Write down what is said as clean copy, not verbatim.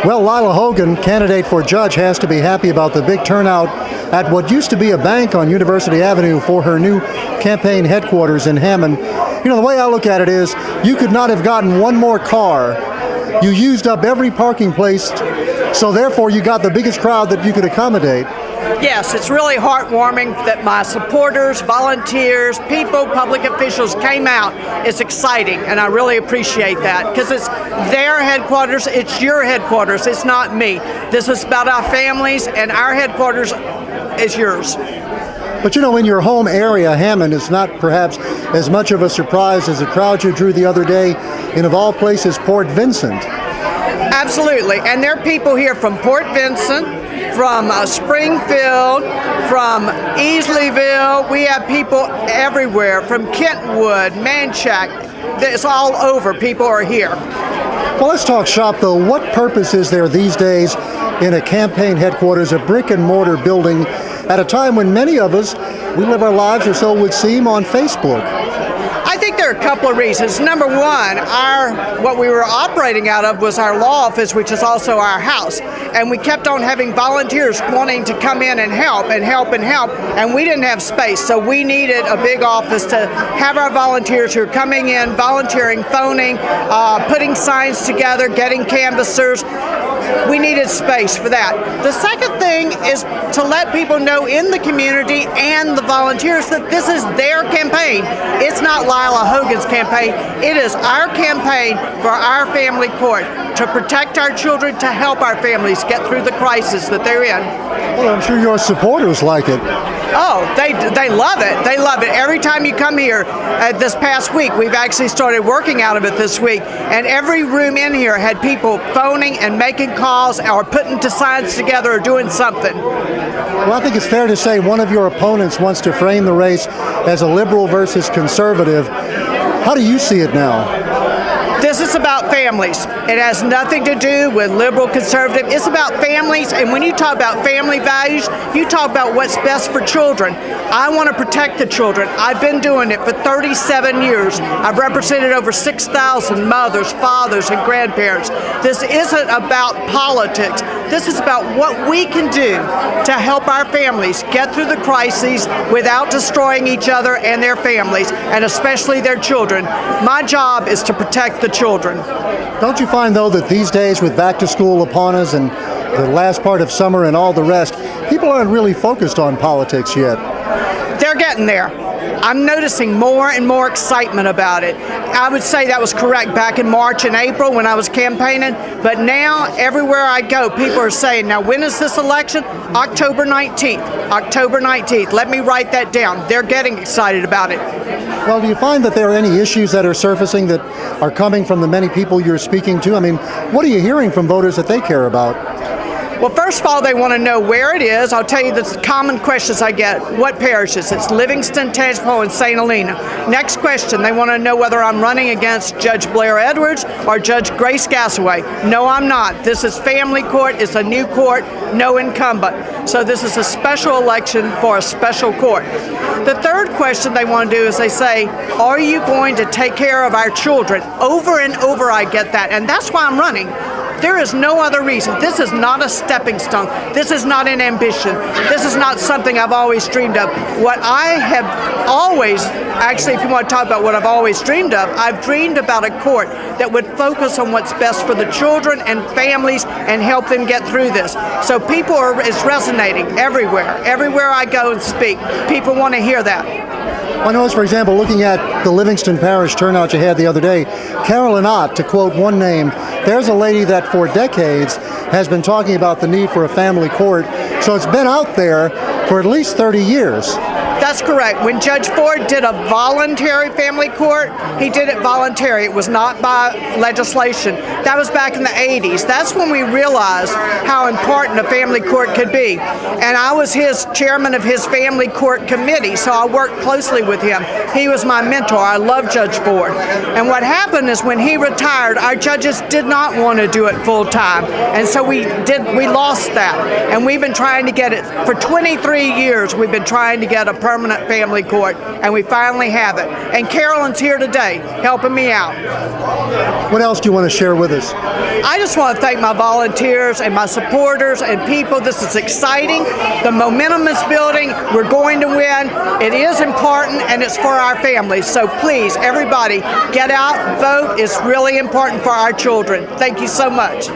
Well, Lila Hogan, candidate for judge, has to be happy about the big turnout at what used to be a bank on University Avenue for her new campaign headquarters in Hammond. You know, the way I look at it is, you could not have gotten one more car. You used up every parking place, so therefore you got the biggest crowd that you could accommodate. Yes, it's really heartwarming that my supporters, volunteers, people, public officials came out. It's exciting, and I really appreciate that, because it's their headquarters, it's your headquarters, it's not me. This is about our families, and our headquarters is yours. But you know, in your home area, Hammond, is not perhaps as much of a surprise as the crowd you drew the other day in, of all places, Port Vincent. Absolutely, and there are people here from Port Vincent, from Springfield, from Easleyville. We have people everywhere, from Kentwood, Manchac. It's all over. People are here. Well, let's talk shop, though. What purpose is there these days in a campaign headquarters, a brick and mortar building, at a time when many of us, we live our lives, or so it would seem, on Facebook? I think there are a couple of reasons. Number one, what we were operating out of was our law office, which is also our house. And we kept on having volunteers wanting to come in and help and help and help, and we didn't have space. So we needed a big office to have our volunteers who are coming in, volunteering, phoning, putting signs together, getting canvassers. We needed space for that. The second thing is to let people know in the community and the volunteers that this is their campaign. It's not Lila Hogan's campaign. It is our campaign for our family court, to protect our children, to help our families get through the crisis that they're in. Well, I'm sure your supporters like it. Oh, they love it. They love it. Every time you come here, this past week, we've actually started working out of it this week, and every room in here had people phoning and making calls or putting signs together or doing something. Well, I think it's fair to say one of your opponents wants to frame the race as a liberal versus conservative. How do you see it now? This is about families. It has nothing to do with liberal, conservative. It's about families, and when you talk about family values, you talk about what's best for children. I want to protect the children. I've been doing it for 37 years. I've represented over 6,000 mothers, fathers, and grandparents. This isn't about politics. This is about what we can do to help our families get through the crises without destroying each other and their families, and especially their children. My job is to protect the children. Don't you find, though, that these days, with back to school upon us and the last part of summer and all the rest, people aren't really focused on politics yet? They're getting there. I'm noticing more and more excitement about it. I would say that was correct back in March and April when I was campaigning, but now everywhere I go, people are saying, now when is this election? October 19th. October 19th. Let me write that down. They're getting excited about it. Well, do you find that there are any issues that are surfacing that are coming from the many people you're speaking to? I mean, what are you hearing from voters that they care about? Well, first of all, they want to know where it is. I'll tell you the common questions I get. What parishes? It's Livingston, Tazewell, and St. Helena. Next question, they want to know whether I'm running against Judge Blair Edwards or Judge Grace Gassaway. No, I'm not. This is family court. It's a new court, no incumbent. So this is a special election for a special court. The third question they want to do is they say, are you going to take care of our children? Over and over I get that, and that's why I'm running. There is no other reason. This is not a stepping stone. This is not an ambition. This is not something I've always dreamed of. What I have always, actually, if you want to talk about what I've always dreamed of, I've dreamed about a court that would focus on what's best for the children and families and help them get through this. So it's resonating everywhere. Everywhere I go and speak, people want to hear that. I noticed, for example, looking at the Livingston Parish turnout you had the other day, Carolyn Ott, to quote one name, there's a lady that for decades has been talking about the need for a family court. So it's been out there for at least 30 years. That's correct. When Judge Ford did a voluntary family court, he did it voluntary. It was not by legislation. That was back in the 80s. That's when we realized how important a family court could be. And I was his chairman of his family court committee, so I worked closely with him. He was my mentor. I love Judge Ford. And what happened is when he retired, our judges did not want to do it full time. And so we lost that. And we've been trying to get it for 23 years. We've been trying to get a permanent family court, and we finally have it. And Carolyn's here today helping me out. What else do you want to share with us? I just want to thank my volunteers and my supporters and people. This is exciting. The momentum is building. We're going to win. It is important, and it's for our families. So please, everybody, get out, vote. It's really important for our children. Thank you so much.